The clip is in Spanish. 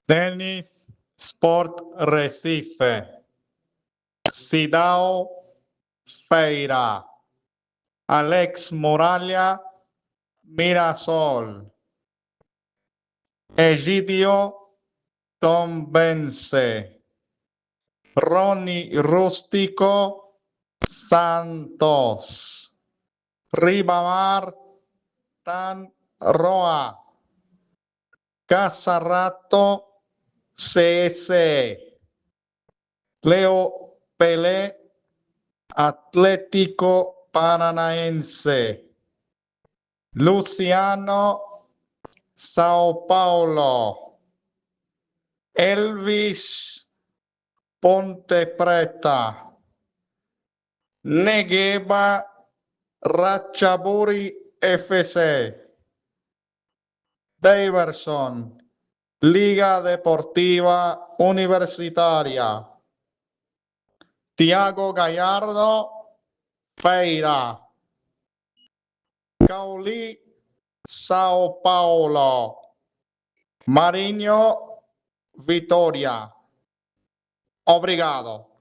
Tennis Sport Recife, Sidao Feira, Alex Moralia Mirasol, Egidio Tombense, Ronnie Rústico Santos, Ribamar Tan Roa, Casarato CS, Leo Pelé Atlético Paranaense, Luciano Sao Paulo, Elvis Ponte Preta, Negueba Ratchaburi FC, Daverson, Liga Deportiva Universitaria, Tiago Gallardo Feira, Cauli Sao Paulo, Marinho Vitória. Obrigado.